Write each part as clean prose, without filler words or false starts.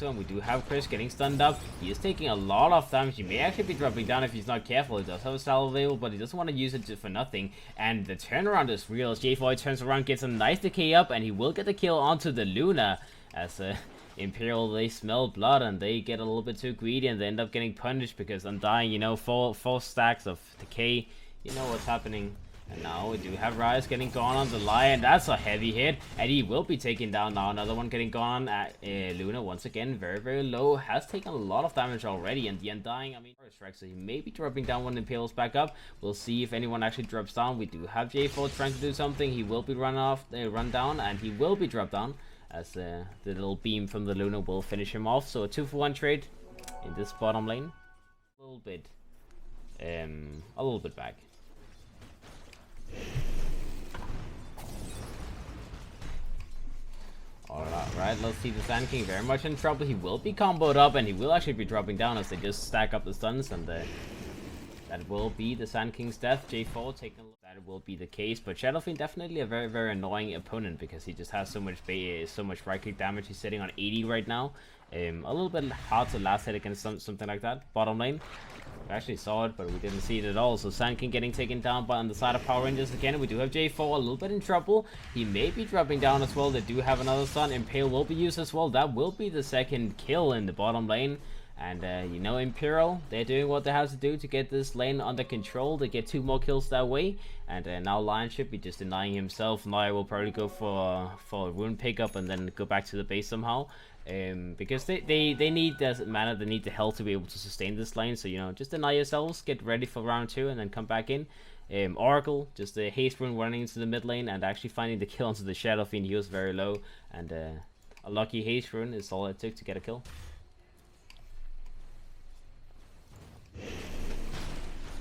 into him. We do have Chris getting stunned up. He is taking a lot of damage. He may actually be dropping down if he's not careful. He does have a style available, but he doesn't want to use it for nothing. And the turnaround is real as J4 turns around, gets a nice decay up, and he will get the kill onto the Luna as Imperial, they smell blood and they get a little bit too greedy and they end up getting punished because Undying, you know, four stacks of decay. You know what's happening. And now we do have Rise getting gone on the Lion. That's a heavy hit. And he will be taken down now. Another one getting gone at Luna once again. Very, very low. Has taken a lot of damage already. And the Undying, I mean, strike. So he may be dropping down when the Imperial's back up. We'll see if anyone actually drops down. We do have J4 trying to do something. He will be run down. And he will be dropped down. As the little beam from the Luna will finish him off. So a 2-for-1 trade in this bottom lane. A little bit back. Alright, let's see the Sand King very much in trouble. He will be comboed up and he will actually be dropping down as they just stack up the stuns, and that will be the Sand King's death. J4 taking a look. That will be the case, but Shadow Fiend definitely a very, very annoying opponent because he just has so much right click damage. He's sitting on 80 right now. A little bit hard to last hit against something like that. Bottom lane. We actually saw it, but we didn't see it at all. So Sand King getting taken down, but on the side of Power Rangers again, we do have J4 a little bit in trouble. He may be dropping down as well. They do have another stun. Impale will be used as well. That will be the second kill in the bottom lane. And you know, Imperial, they're doing what they have to do to get this lane under control. They get 2 more kills that way. And now Lion should be just denying himself. Naya will probably go for a rune pickup and then go back to the base somehow. Because they need the mana, they need the health to be able to sustain this lane. So, you know, just deny yourselves, get ready for round 2 and then come back in. Oracle, just the haste rune running into the mid lane and actually finding the kill onto the Shadow Fiend. He was very low. And a lucky haste rune is all it took to get a kill.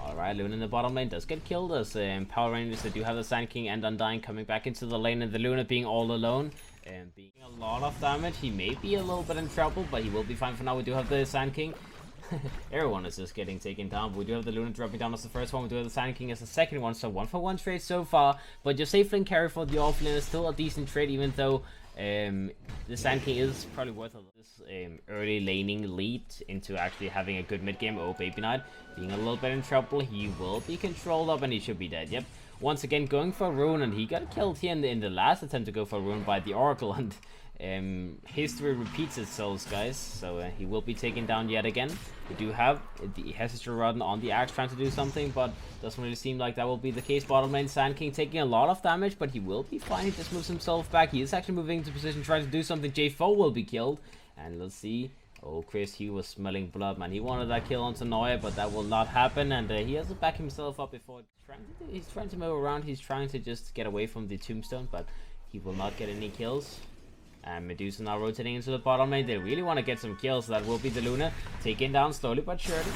Alright, Luna in the bottom lane does get killed as Power Rangers, they do have the Sand King and Undying coming back into the lane, and the Luna being all alone and being a lot of damage. He may be a little bit in trouble, but he will be fine for now. We do have the Sand King. Everyone is just getting taken down, but we do have the Luna dropping down as the first one. We do have the Sand King as the second one, so 1-for-1 trade so far. But your safe lane carry for the off lane is still a decent trade, even though the Sand King is probably worth this early laning lead into actually having a good mid game. Oh, Babyknight being a little bit in trouble. He will be controlled up and he should be dead. Yep. Once again going for a rune, and he got killed here in the last attempt to go for a rune by the Oracle, and history repeats itself, guys. So he will be taken down yet again. We do have the HeStEJoE-RoTTeN on the axe trying to do something, but doesn't really seem like that will be the case. Bottom lane, Sand King taking a lot of damage, but he will be fine. He just moves himself back. He is actually moving into position trying to do something. J4 will be killed, and let's see. Oh, Chris, he was smelling blood, man. He wanted that kill onto Noya, but that will not happen, and he has to back himself up before he's trying to move around. He's trying to just get away from the tombstone, but he will not get any kills. And Medusa now rotating into the bottom lane. They really want to get some kills, so that will be the Luna taken down slowly but surely.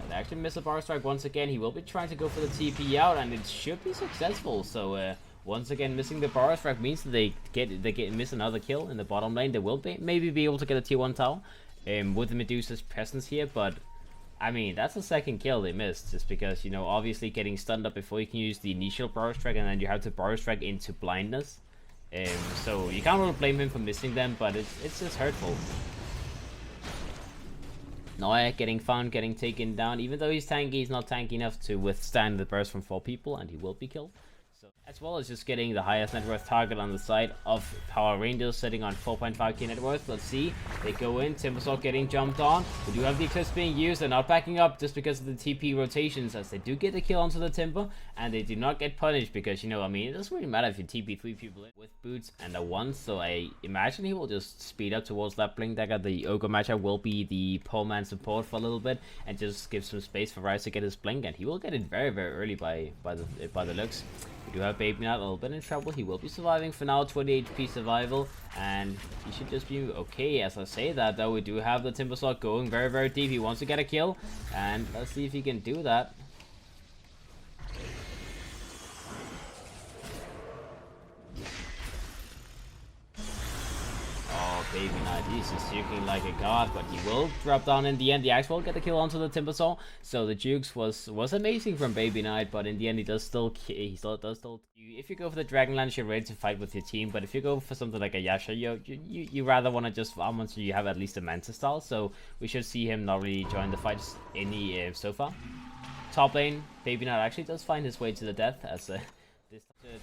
They actually miss a bar strike once again. He will be trying to go for the TP out, and it should be successful. So once again, missing the bar strike means that they miss another kill in the bottom lane. They will maybe be able to get a tier 1 tower with the Medusa's presence here, but I mean, that's the second kill they missed, just because, you know, obviously getting stunned up before you can use the initial bar strike, and then you have to bar strike into blindness. So you can't really blame him for missing them, but it's just hurtful. Noya getting found, getting taken down. Even though he's tanky, he's not tanky enough to withstand the burst from 4 people, and he will be killed. So, as well as just getting the highest net worth target on the side of Power Rangers, sitting on 4.5k net worth. Let's see. They go in. Timbersaw getting jumped on. We do have the Eclipse being used. They're not backing up just because of the TP rotations, as they do get the kill onto the Timber, and they do not get punished because, you know, I mean, it doesn't really matter if you TP 3 people in with boots and a 1. So I imagine he will just speed up towards that Blink Dagger. The Ogre Matcha will be the poor man support for a little bit and just give some space for Rise to get his Blink, and he will get it very, very early by the looks. We do have Babyknight a little bit in trouble. He will be surviving for now, 20 HP survival, and he should just be okay. As I say that, though, we do have the Timbersaw going very, very deep. He wants to get a kill, and let's see if he can do that. Babyknight, he's just juking like a god, but he will drop down in the end. The axe will get the kill onto the Timbersaw, so the jukes was amazing from Babyknight, but in the end he does still if you go for the Dragonlance, you're ready to fight with your team, but if you go for something like a Yasha, you rather want to just farm until you have at least a Manta style, so we should see him not really join the fights any so far. Top lane, Babyknight actually does find his way to the death as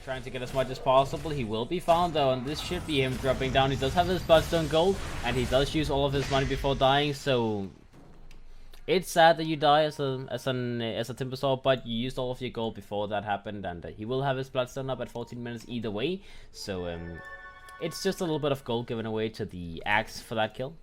trying to get as much as possible. He will be found though, and this should be him dropping down. He does have his Bloodstone Gold, and he does use all of his money before dying, so it's sad that you die as a Timbersaw, but you used all of your gold before that happened, and he will have his Bloodstone up at 14 minutes either way, so it's just a little bit of gold given away to the axe for that kill.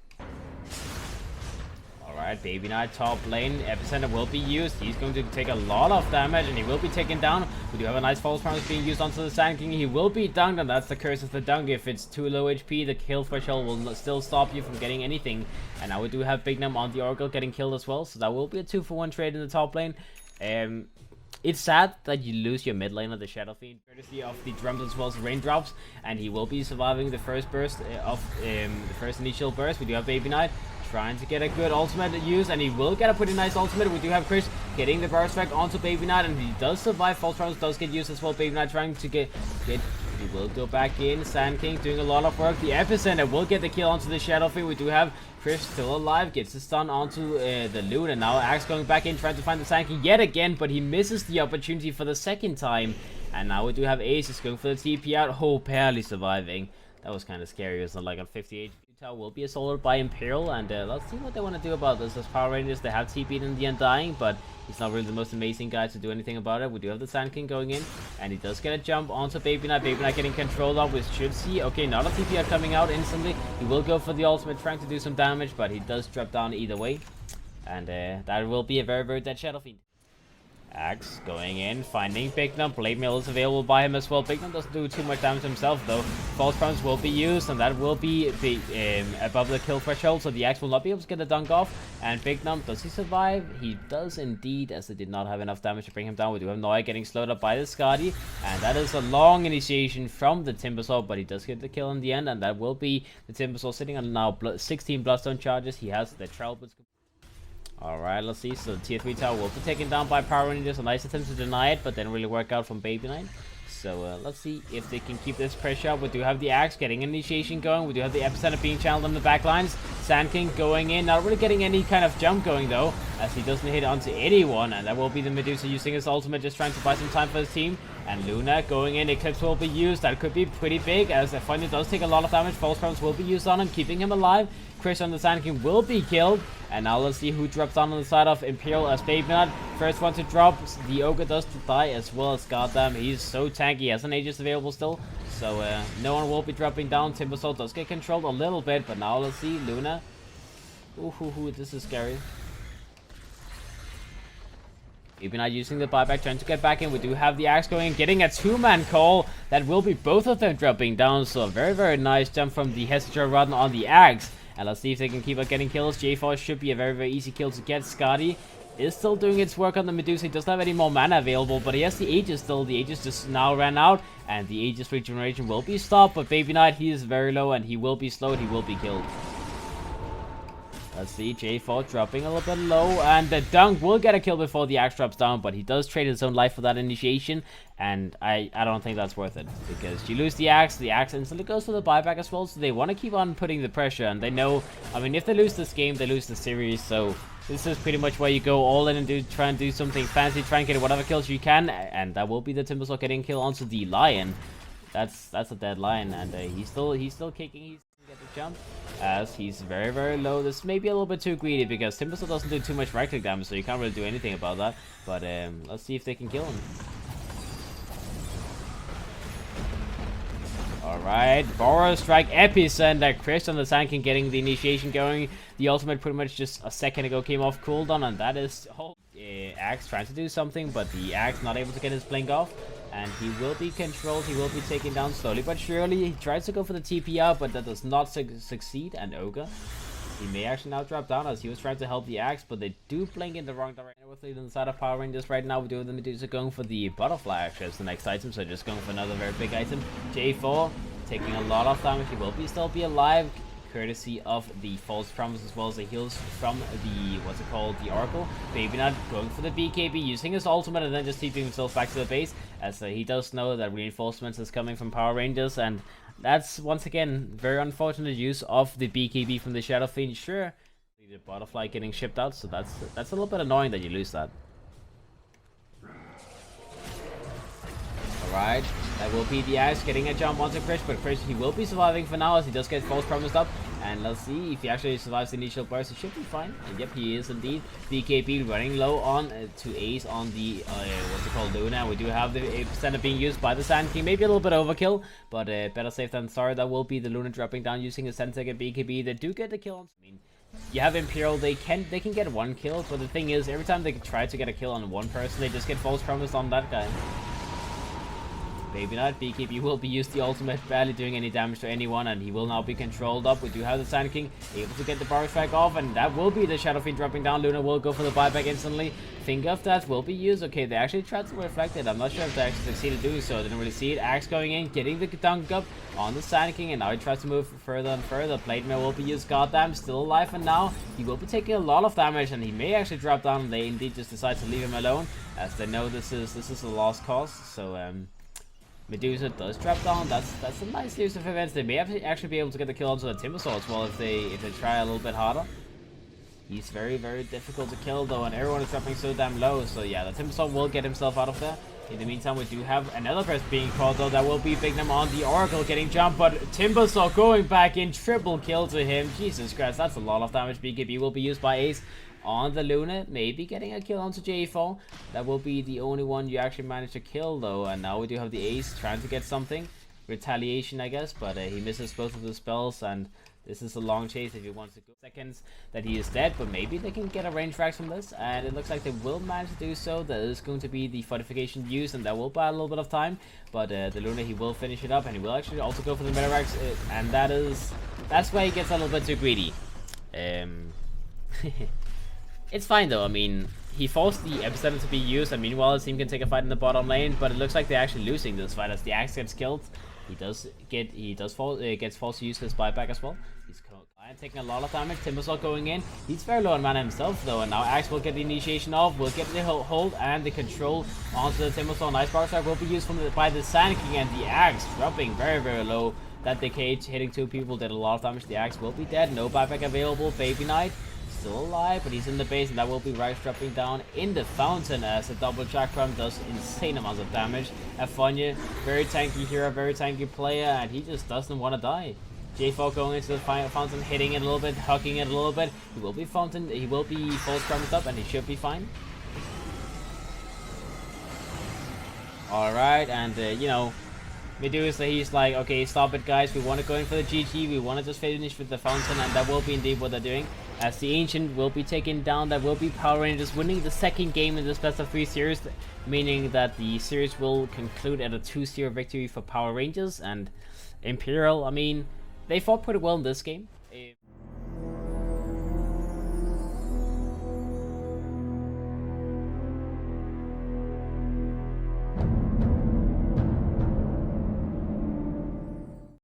Alright, Babyknight top lane, Epicenter will be used. He's going to take a lot of damage and he will be taken down. We do have a nice false promise being used onto the Sand King. He will be dunked, and that's the curse of the dunk. If it's too low HP, the kill threshold will still stop you from getting anything. And now we do have Big Num on the Oracle getting killed as well, so that will be a 2-for-1 trade in the top lane. It's sad that you lose your mid laner, the Shadow Fiend, courtesy of the drums as well as raindrops, and he will be surviving the first burst of the first initial burst. We do have Babyknight trying to get a good ultimate use, and he will get a pretty nice ultimate. We do have Chris getting the burst back onto Babyknight, and he does survive. False Promise does get used as well. Babyknight trying to get he will go back in. Sand King doing a lot of work. The Epicenter will get the kill onto the Shadow Fiend. We do have Chris still alive, gets the stun onto the loot, and now Axe going back in, trying to find the Sand King yet again, but he misses the opportunity for the second time. And now we do have Ace is going for the TP out. Oh, barely surviving. That was kind of scary. It was not like on 58. Will be assaulted by Imperial, and let's see what they want to do about this. As Power Rangers, they have TP'd in the Undying, but he's not really the most amazing guy to do anything about it. We do have the Sand King going in, and he does get a jump onto Babyknight. Babyknight getting controlled of, we should see. Okay, not a TP out coming out instantly. He will go for the ultimate, trying to do some damage, but he does drop down either way, and that will be a very, very dead Shadow Fiend. Axe going in, finding Big Num. Blade Mail is available by him as well. Big Num doesn't do too much damage himself though. False Promise will be used, and that will be above the kill threshold, so the Axe will not be able to get the dunk off. And Big Num, does he survive? He does indeed, as they did not have enough damage to bring him down. We do have Noia getting slowed up by the Skadi, and that is a long initiation from the Timbersaw, but he does get the kill in the end, and that will be the Timbersaw sitting on now 16 Bloodstone charges. He has the Trailboots. Alright, let's see. So the tier 3 tower will be taken down by Power Rangers. A nice attempt to deny it, but didn't really work out from Babyknight. So let's see if they can keep this pressure up. We do have the Axe getting initiation going. We do have the Epicenter being channeled on the back lines. Sand King going in. Not really getting any kind of jump going though, as he doesn't hit onto anyone. And that will be the Medusa using his ultimate, just trying to buy some time for his team. And Luna going in. Eclipse will be used. That could be pretty big, as Afoninje does take a lot of damage. False Promise will be used on him, keeping him alive. Chris on the Sand King will be killed. And now let's see who drops down on the side of Imperial as Babyknight. First one to drop. The Ogre does die as well as goddamn. He's so tanky. He has an Aegis available still. So no one will be dropping down. Timbersaw does get controlled a little bit. But now let's see. Luna. Ooh, this is scary. Babyknight using the buyback, trying to get back in. We do have the Axe going in, getting a 2-man call. That will be both of them dropping down. So a very, very nice jump from the HeStEJoE-RoTTeN on the Axe. And let's see if they can keep on getting kills. J4 should be a very, very easy kill to get. Skadi is still doing its work on the Medusa. He doesn't have any more mana available, but he has the Aegis still. The Aegis just now ran out, and the Aegis regeneration will be stopped. But Babyknight, he is very low, and he will be slowed. He will be killed. Let's see, J4 dropping a little bit low, and the dunk will get a kill before the Axe drops down, but he does trade his own life for that initiation, and I don't think that's worth it, because you lose the Axe instantly goes for the buyback as well, so they want to keep on putting the pressure, and they know, I mean, if they lose this game, they lose the series, so this is pretty much where you go all in and try and do something fancy, try and get whatever kills you can, and that will be the Timbersaw getting kill onto the Lion. That's a dead Lion, and he's still kicking. He's get the jump, as he's very, very low. This may be a little bit too greedy, because Timbersaw doesn't do too much right click damage, so you can't really do anything about that. But let's see if they can kill him. Alright, Boros strike Epicenter. Chris on the Sand King getting the initiation going. The ultimate pretty much just a second ago came off cooldown, and that is Axe trying to do something, but the Axe not able to get his blink off. And he will be controlled, he will be taken down slowly but surely. He tries to go for the TPR, but that does not succeed. And Ogre, he may actually now drop down, as he was trying to help the Axe, but they do blink in the wrong direction. With lead on the side of Power Rangers right now. We do have the Medusa going for the Butterfly actually as the next item, so just going for another very big item. J4 taking a lot of damage. He will still be alive. courtesy of the false promise as well as the heals from the, what's it called, the Oracle. Babyknight going for the BKB, using his ultimate and then just TPing himself back to the base, as he does know that reinforcements is coming from Power Rangers, and that's once again very unfortunate use of the BKB from the Shadow Fiend. Sure, the butterfly getting shipped out, so that's a little bit annoying that you lose that. Alright, that will be the Axe getting a jump onto Chris, but Chris, he will be surviving for now as he does get false promised up. And let's see if he actually survives the initial burst. He should be fine. And yep, he is indeed. BKB running low on to Ace on the, what's it called, Luna. We do have the 8% being used by the Sand King. Maybe a little bit overkill, but better safe than sorry. That will be the Luna dropping down using a Sensei and BKB. They do get the kill. I mean, you have Imperial, they can get one kill, but the thing is, every time they try to get a kill on one person, they just get false promised on that guy. Babyknight, BKB will be used the ultimate, barely doing any damage to anyone, and he will now be controlled up. We do have the Sand King able to get the bar strike off, and that will be the Shadow Fiend dropping down. Luna will go for the buyback instantly. Finger of Death will be used. Okay, they actually tried to reflect it. I'm not sure if they actually succeeded doing so. I didn't really see it. Axe going in, getting the dunk up on the Sand King, and now he tries to move further and further. Blade Mail will be used. Goddamn, still alive, and now he will be taking a lot of damage, and he may actually drop down. They indeed just decide to leave him alone, as they know this is a lost cause. So Medusa does drop down. That's a nice use of events. They may actually be able to get the kill onto the Timbersaw as well if they try a little bit harder. He's very, very difficult to kill though, and everyone is dropping so damn low. So yeah, the Timbersaw will get himself out of there. In the meantime, we do have another person being called though. That will be Bignum on the Oracle getting jumped, but Timbersaw going back in, triple kill to him. Jesus Christ, that's a lot of damage. BKB will be used by Ace on the Luna, maybe getting a kill onto J4. That will be the only one you actually manage to kill though, and now we do have the Ace trying to get something. Retaliation, I guess, but he misses both of the spells, and this is a long chase if he wants to go seconds that he is dead, but maybe they can get a range frags from this, and it looks like they will manage to do so. There is going to be the fortification used, and that will buy a little bit of time, but the Luna, he will finish it up, and he will actually also go for the Metarax, and that's where he gets a little bit too greedy. It's fine though. I mean, he forced the epicenter to be used, and meanwhile his team can take a fight in the bottom lane, but it looks like they're actually losing this fight as the Axe gets killed. Gets forced to use his buyback as well. He's taking a lot of damage. Timbersaw going in. He's very low on mana himself though, and now Axe will get the initiation off, will get the hold and the control onto the Timbersaw. Nice bar strike will be used by the Sand King, and the Axe dropping very, very low. That decade hitting two people did a lot of damage. The Axe will be dead. No buyback available. Babyknight still alive, but he's in the base, and that will be Rice dropping down in the fountain as a double chakra does insane amounts of damage. Afoninje, very tanky hero, very tanky player, and he just doesn't want to die. J4 going into the fountain, hitting it a little bit, hugging it a little bit. He will be false promised up, and he should be fine. Alright, and you know, Medusa, he's like, okay, stop it guys, we want to go in for the GG, we want to just finish with the fountain, and that will be indeed what they're doing. As the Ancient will be taken down, that will be Power Rangers winning the second game in this best of 3 series, meaning that the series will conclude at a 2-0 victory for Power Rangers. And Imperial, I mean, they fought pretty well in this game.